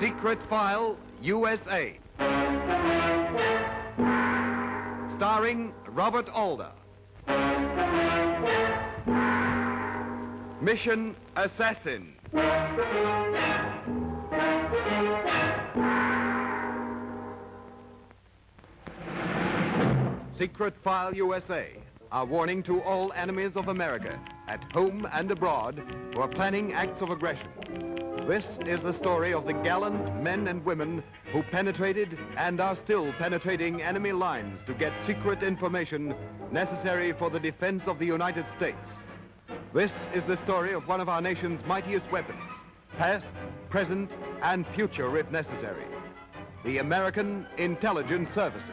Secret File, U.S.A. Starring Robert Alda. Mission Assassin. Secret File, U.S.A. A warning to all enemies of America, at home and abroad, who are planning acts of aggression. This is the story of the gallant men and women who penetrated and are still penetrating enemy lines to get secret information necessary for the defense of the United States. This is the story of one of our nation's mightiest weapons, past, present, and future if necessary, the American Intelligence Services.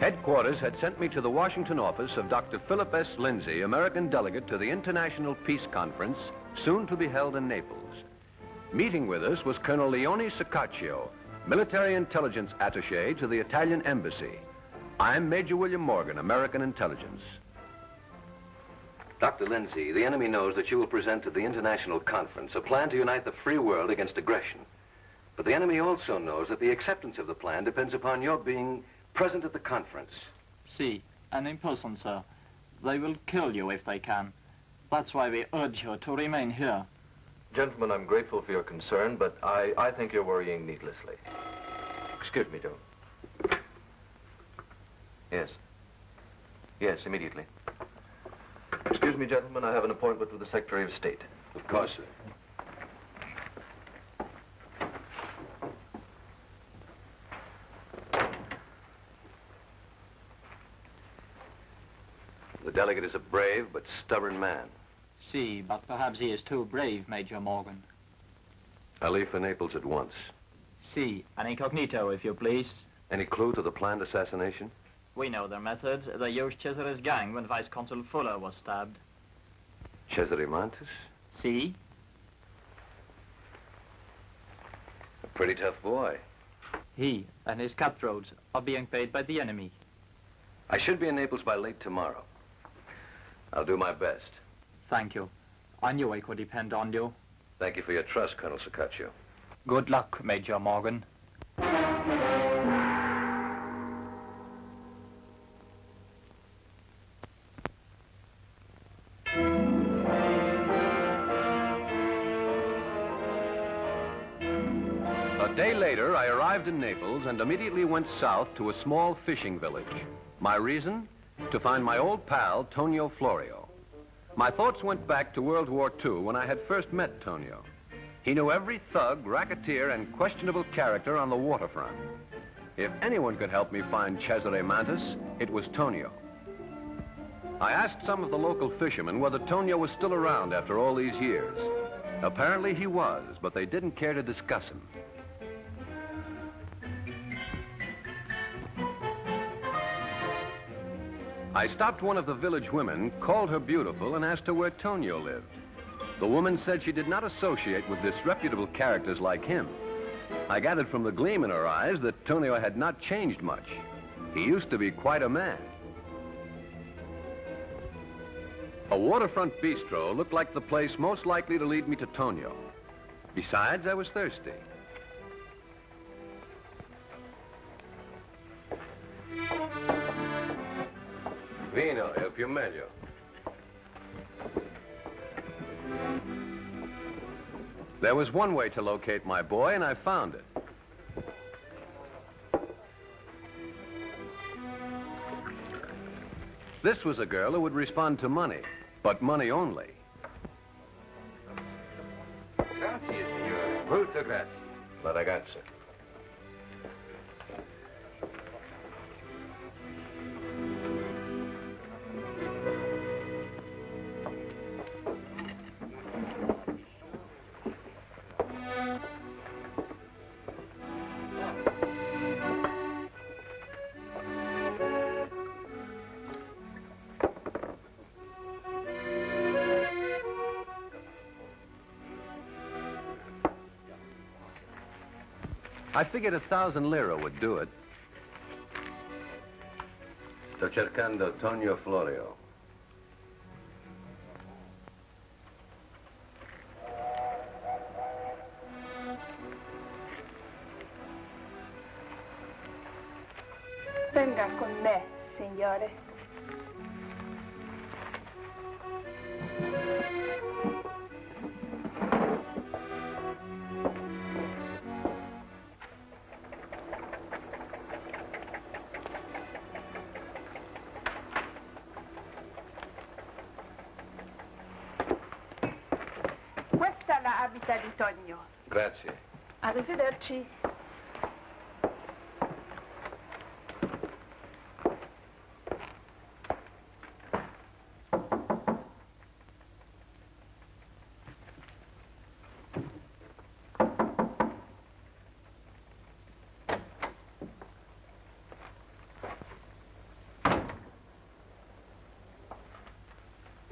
Headquarters had sent me to the Washington office of Dr. Philip S. Lindsay, American delegate to the International Peace Conference, soon to be held in Naples. Meeting with us was Colonel Leone Secaccio, military intelligence attaché to the Italian embassy. I'm Major William Morgan, American intelligence. Dr. Lindsay, the enemy knows that you will present to the International Conference a plan to unite the free world against aggression. But the enemy also knows that the acceptance of the plan depends upon your being present at the conference. Si, and in person, sir. They will kill you if they can. That's why we urge you to remain here. Gentlemen, I'm grateful for your concern, but I think you're worrying needlessly. Excuse me, Joe. Yes. Yes, immediately. Excuse me, gentlemen, I have an appointment with the Secretary of State. Of course, sir. The delegate is a brave but stubborn man. Si, but perhaps he is too brave, Major Morgan. I'll leave for Naples at once. Si, an incognito, if you please. Any clue to the planned assassination? We know their methods. They used Cesare's gang when Vice Consul Fuller was stabbed. Cesare Mantus? Si? A pretty tough boy. He and his cutthroats are being paid by the enemy. I should be in Naples by late tomorrow. I'll do my best. Thank you. I knew I could depend on you. Thank you for your trust, Colonel Secaccio. Good luck, Major Morgan. A day later, I arrived in Naples and immediately went south to a small fishing village. My reason? To find my old pal, Tonio Florio. My thoughts went back to World War II when I had first met Tonio. He knew every thug, racketeer, and questionable character on the waterfront. If anyone could help me find Cesare Mantus, it was Tonio. I asked some of the local fishermen whether Tonio was still around after all these years. Apparently he was, but they didn't care to discuss him. I stopped one of the village women, called her beautiful, and asked her where Tonio lived. The woman said she did not associate with disreputable characters like him. I gathered from the gleam in her eyes that Tonio had not changed much. He used to be quite a man. A waterfront bistro looked like the place most likely to lead me to Tonio. Besides, I was thirsty. Vino, è più meglio. There was one way to locate my boy, and I found it. This was a girl who would respond to money, but money only. Grazie, signore. Molto grazie. La ragazza. I figured 1,000 lira would do it. Sto cercando Tonio Florio. Venga con me, signore. Questa è la abita di Tonio. Grazie. Arrivederci.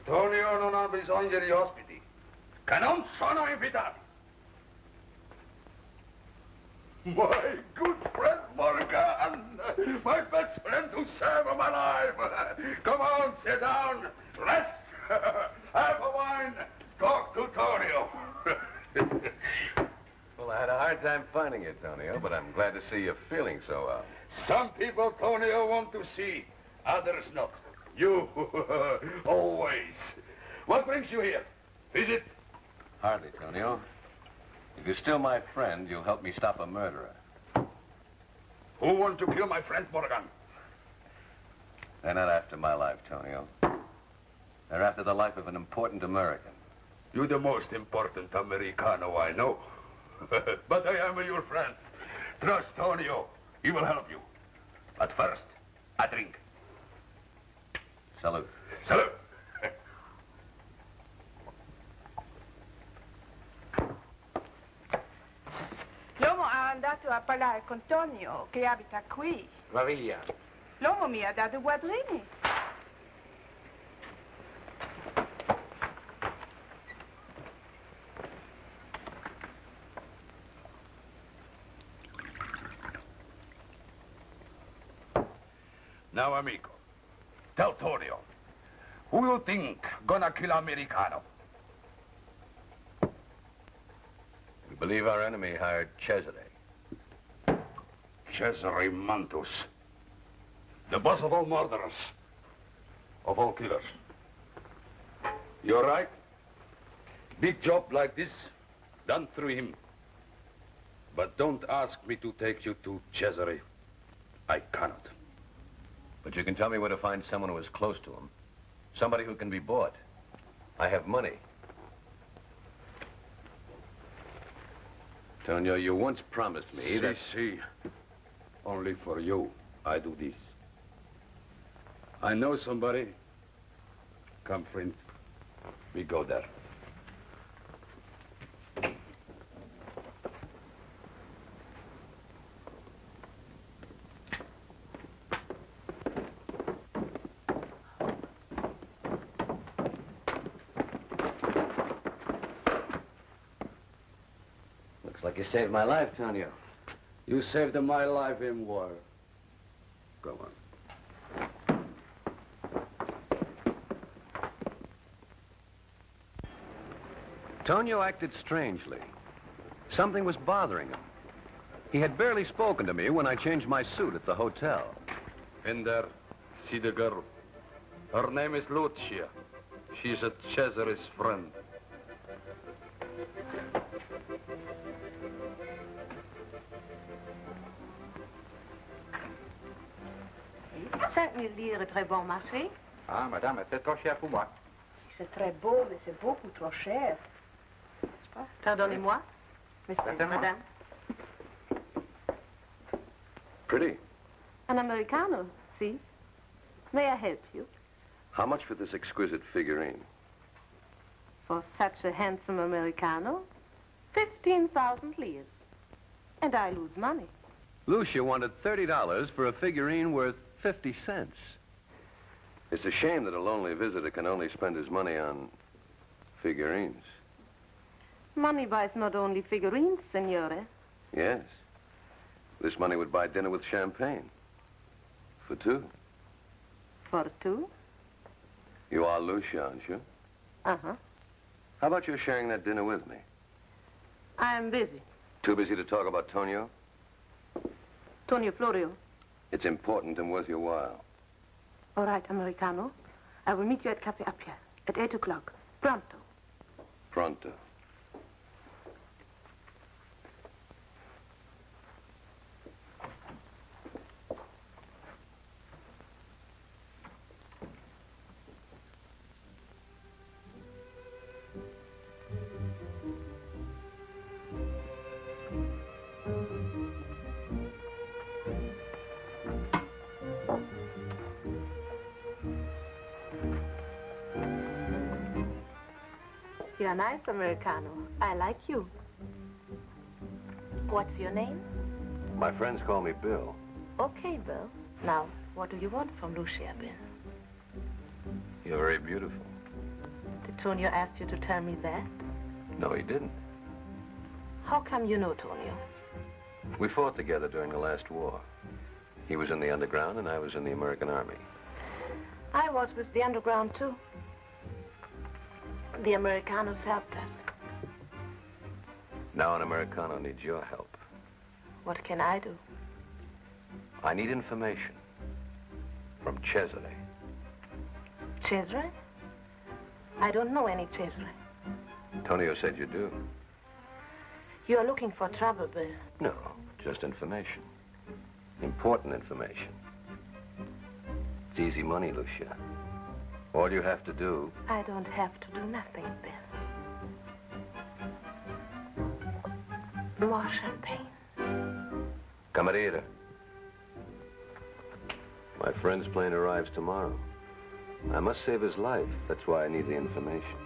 Tonio non ha bisogno di ospiti, che non sono invitati. My good friend Morgan, my best friend who saved my life. Come on, sit down, rest, have a wine, talk to Tonio. Well, I had a hard time finding you, Tonio, but I'm glad to see you feeling so well. Some people Tonio want to see, others not. You, always. What brings you here? Visit? Hardly, Tonio. If you're still my friend, you'll help me stop a murderer. Who want to kill my friend Morgan? They're not after my life, Tonio. They're after the life of an important American. You're the most important Americano I know. But I am your friend. Trust Tonio. He will help you. But first, a drink. Salute. Salute. L'uomo è andato a parlare con Tonio, che abita qui. Va via. L'uomo mi ha dato quadrini. Now, amico, tell Tonio, who you think gonna kill Americano? We believe our enemy hired Cesare. Cesare Mantus, the boss of all murderers, of all killers. You're right. Big job like this, done through him. But don't ask me to take you to Cesare. I cannot. But you can tell me where to find someone who is close to him. Somebody who can be bought. I have money. Tonio, you once promised me that... See. Only for you, I do this. I know somebody. Come, friend. We go there. Looks like you saved my life, Tonio. You saved my life in war. Come on. Tonio acted strangely. Something was bothering him. He had barely spoken to me when I changed my suit at the hotel. In there, see the girl. Her name is Lucia. She's a Cesare's friend. Lire, très bon marché. Ah, madame, c'est trop cher pour moi. C'est très beau, mais c'est beaucoup trop cher. N'est-ce pas? Pardonnez-moi, monsieur, Certainement. madame. Pretty. An Americano, see? May I help you? How much for this exquisite figurine? For such a handsome Americano, 15,000 liras. And I lose money. Lucia wanted $30 for a figurine worth 50 cents. It's a shame that a lonely visitor can only spend his money on figurines. Money buys not only figurines, signore. Yes. This money would buy dinner with champagne. For two. For two? You are Lucia, aren't you? Uh-huh. How about you sharing that dinner with me? I'm busy. Too busy to talk about Tonio? Tonio Florio. It's important and worth your while. All right, Americano. I will meet you at Cafe Appia at 8 o'clock. Pronto. Pronto. You're nice, Americano. I like you. What's your name? My friends call me Bill. Okay, Bill. Now, what do you want from Lucia, Bill? You're very beautiful. Did Tonio ask you to tell me that? No, he didn't. How come you know Tonio? We fought together during the last war. He was in the underground and I was in the American Army. I was with the underground, too. The Americanos helped us. Now an Americano needs your help. What can I do? I need information from Cesare. Cesare? I don't know any Cesare. Tonio said you do. You're looking for trouble, Bill. No, just information. Important information. It's easy money, Lucia. All you have to do... I don't have to do nothing, Bill. More champagne. Camarera. My friend's plane arrives tomorrow. I must save his life. That's why I need the information.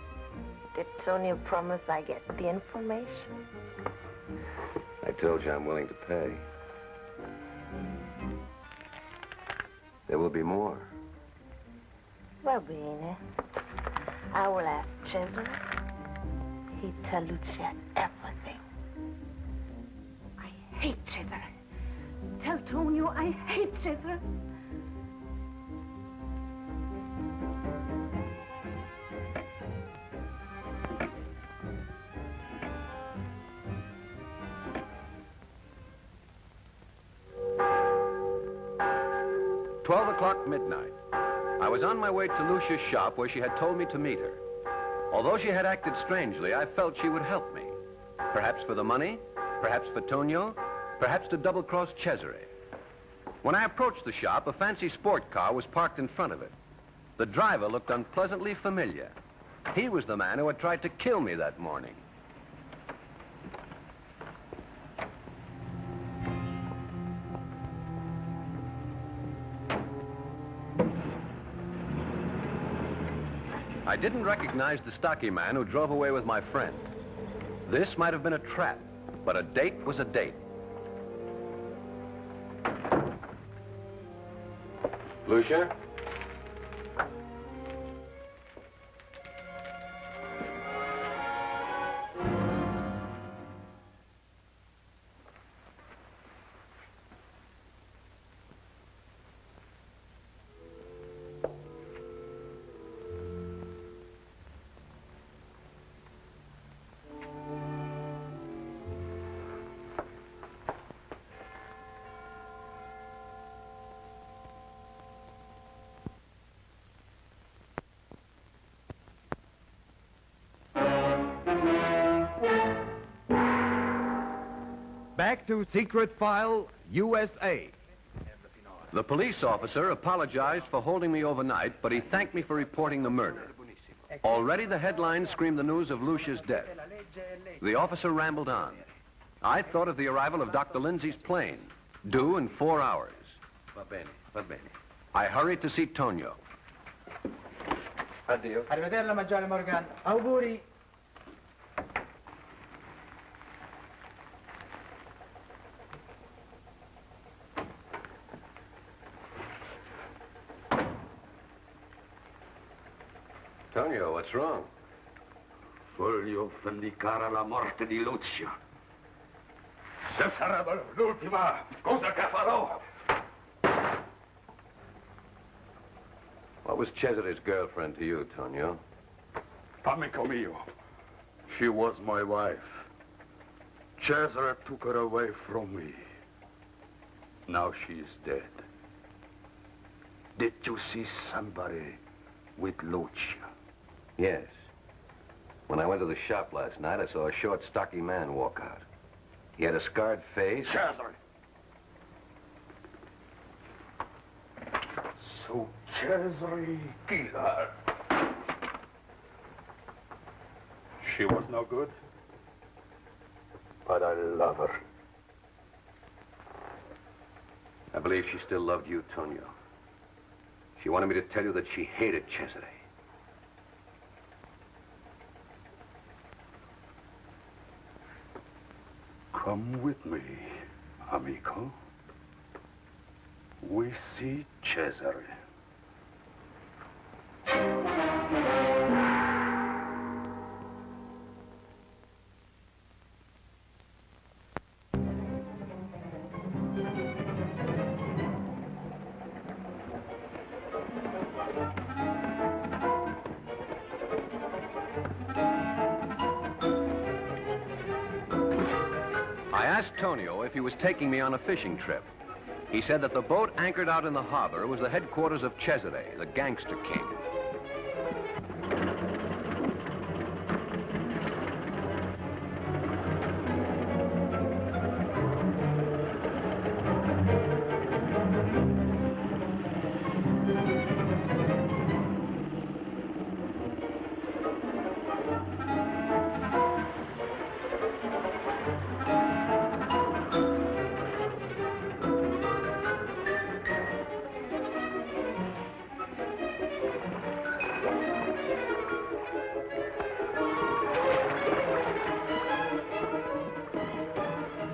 Did Tonio promise I get the information? I told you I'm willing to pay. There will be more. Va bene. I will ask Cesare. He'd tell Lucia everything. I hate Cesare. Tell Tonio I hate Cesare. Midnight. I was on my way to Lucia's shop where she had told me to meet her. Although she had acted strangely, I felt she would help me. Perhaps for the money, perhaps for Tonio, perhaps to double-cross Cesare. When I approached the shop, a fancy sport car was parked in front of it. The driver looked unpleasantly familiar. He was the man who had tried to kill me that morning. I didn't recognize the stocky man who drove away with my friend. This might have been a trap, but a date was a date. Lucia? Back to Secret File, U.S.A. The police officer apologized for holding me overnight, but he thanked me for reporting the murder. Already the headlines screamed the news of Lucia's death. The officer rambled on. I thought of the arrival of Dr. Lindsay's plane, due in 4 hours. Va bene, va bene. I hurried to see Tonio. Addio. Arrivederla, Maggiore Morgan. Auguri. Tonio, what's wrong? Voglio vendicare la morte di Lucia. Cesare, l'ultima, cosa che farò? What was Cesare's girlfriend to you, Tonio? Amico mio. She was my wife. Cesare took her away from me. Now she is dead. Did you see somebody with Lucia? Yes. When I went to the shop last night, I saw a short, stocky man walk out. He had a scarred face. Cesare! So Cesare killed her. She was no good, but I love her. I believe she still loved you, Tonio. She wanted me to tell you that she hated Cesare. Come with me, amico. We see Cesare. I asked Tonio if he was taking me on a fishing trip. He said that the boat anchored out in the harbor was the headquarters of Cesare, the gangster king.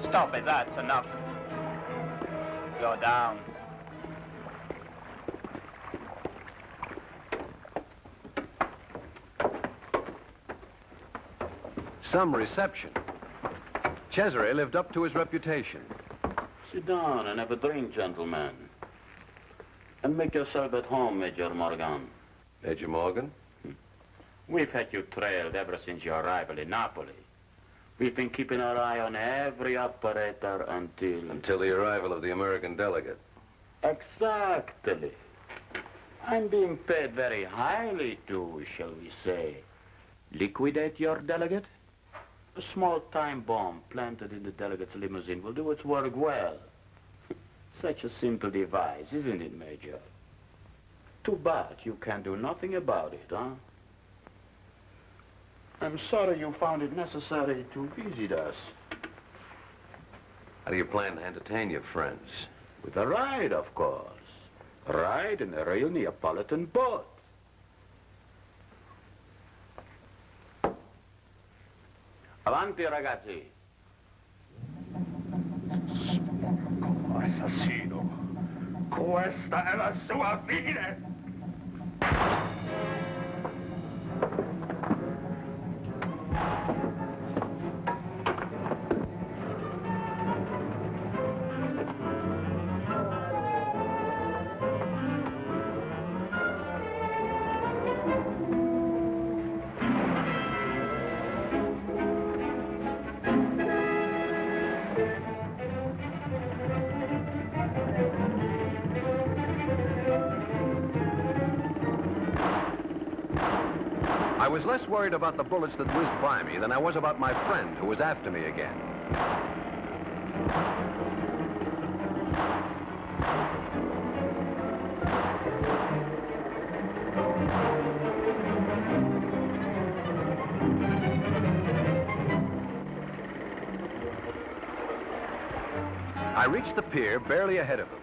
Stop it, that's enough. Go down. Some reception. Cesare lived up to his reputation. Sit down and have a drink, gentlemen. And make yourself at home, Major Morgan. Major Morgan? We've had you trailed ever since your arrival in Napoli. We've been keeping our eye on every operator until... Until the arrival of the American delegate. Exactly. I'm being paid very highly to, shall we say, liquidate your delegate. A small time bomb planted in the delegate's limousine will do its work well. Such a simple device, isn't it, Major? Too bad you can do nothing about it, huh? I'm sorry you found it necessary to visit us. How do you plan to entertain your friends? With a ride, of course. A ride in a real Neapolitan boat. Avanti, ragazzi. Sporco assassino. Questa è la sua fine. I was less worried about the bullets that whizzed by me than I was about my friend who was after me again. I reached the pier barely ahead of him.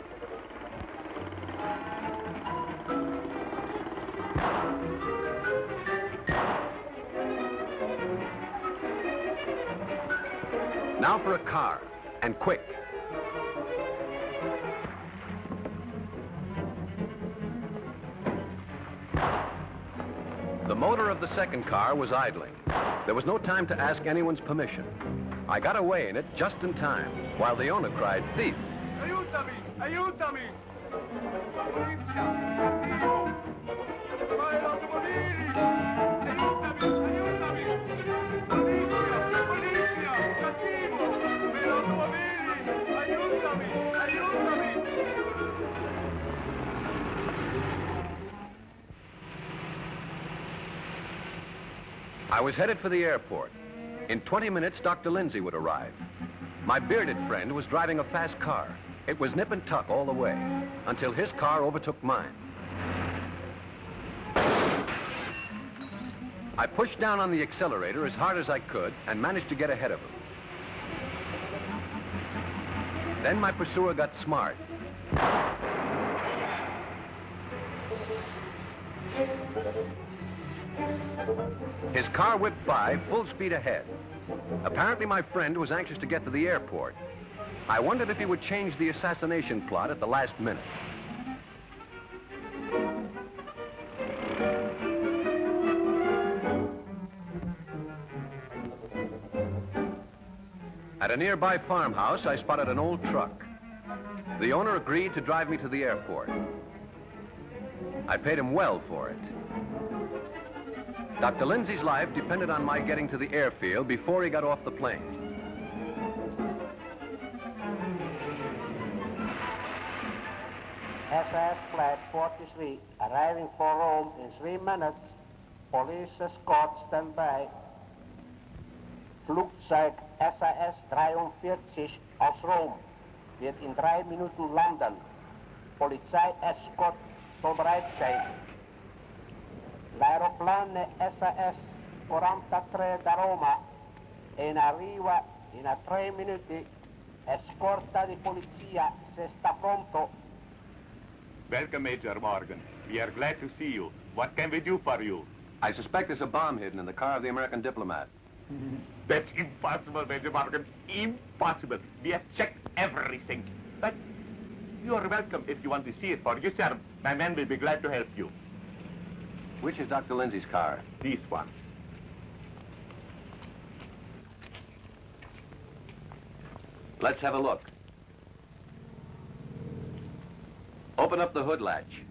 Now for a car, and quick. The motor of the second car was idling. There was no time to ask anyone's permission. I got away in it just in time, while the owner cried, "Thief!" Aiutami! Aiutami! Polizia! Cattivo! Vai l'automobili! Aiutami! Aiutami! Polizia! Polizia! Cattivo! Vai l'automobili! Aiutami! Aiutami! I was headed for the airport. In 20 minutes, Dr. Lindsay would arrive. My bearded friend was driving a fast car. It was nip and tuck all the way, until his car overtook mine. I pushed down on the accelerator as hard as I could and managed to get ahead of him. Then my pursuer got smart. His car whipped by, full speed ahead. Apparently my friend was anxious to get to the airport. I wondered if he would change the assassination plot at the last minute. At a nearby farmhouse, I spotted an old truck. The owner agreed to drive me to the airport. I paid him well for it. Dr. Lindsay's life depended on my getting to the airfield before he got off the plane. SAS Flight 43, arriving for Rome in 3 minutes. Police escort standby. Flugzeug SAS 43 aus Rom wird in 3 Minuten landen. Polizei-escort soll bereit sein. L'aeroplane SAS 43 da Roma in arriva in 3 minuti. Escorta di polizia se sta pronto. Welcome, Major Morgan. We are glad to see you. What can we do for you? I suspect there's a bomb hidden in the car of the American diplomat. That's impossible, Major Morgan. Impossible. We have checked everything. But you are welcome if you want to see it for yourself. My men will be glad to help you. Which is Dr. Lindsay's car? This one. Let's have a look. Open up the hood latch.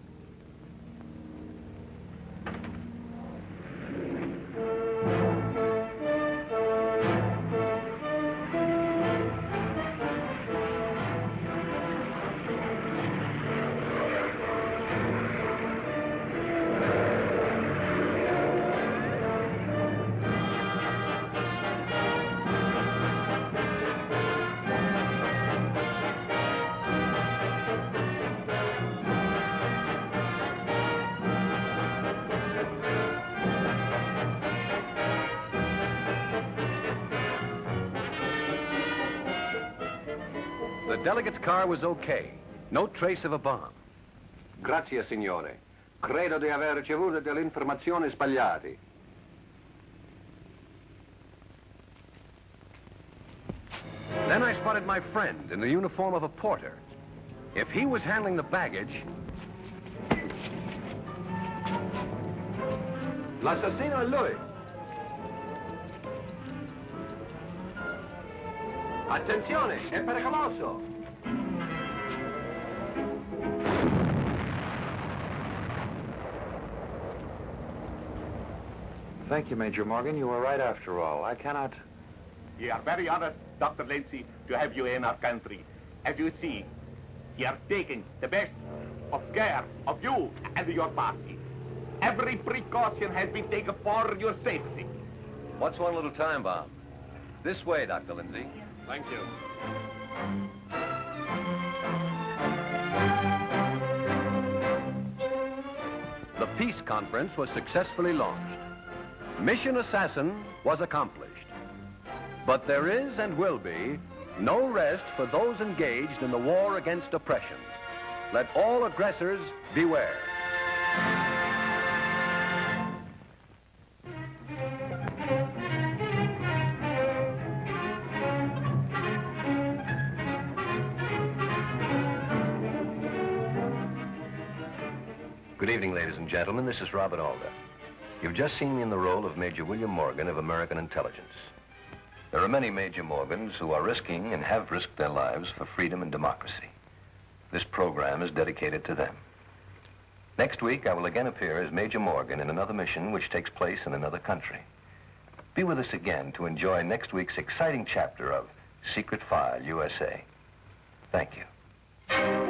The delegate's car was okay. No trace of a bomb. Grazie, signore. Credo di aver ricevuto delle informazioni sbagliate. Then I spotted my friend in the uniform of a porter. If he was handling the baggage... L'assassino è lui. Attenzione, è pericoloso! Thank you, Major Morgan. You were right after all. I cannot... We are very honored, Dr. Lindsay, to have you in our country. As you see, we are taking the best of care of you and your party. Every precaution has been taken for your safety. What's one little time bomb? This way, Dr. Lindsay. Thank you. The peace conference was successfully launched. Mission Assassin was accomplished. But there is and will be no rest for those engaged in the war against oppression. Let all aggressors beware. Good evening, ladies and gentlemen. This is Robert Alda. You've just seen me in the role of Major William Morgan of American Intelligence. There are many Major Morgans who are risking and have risked their lives for freedom and democracy. This program is dedicated to them. Next week, I will again appear as Major Morgan in another mission which takes place in another country. Be with us again to enjoy next week's exciting chapter of Secret File, U.S.A. Thank you.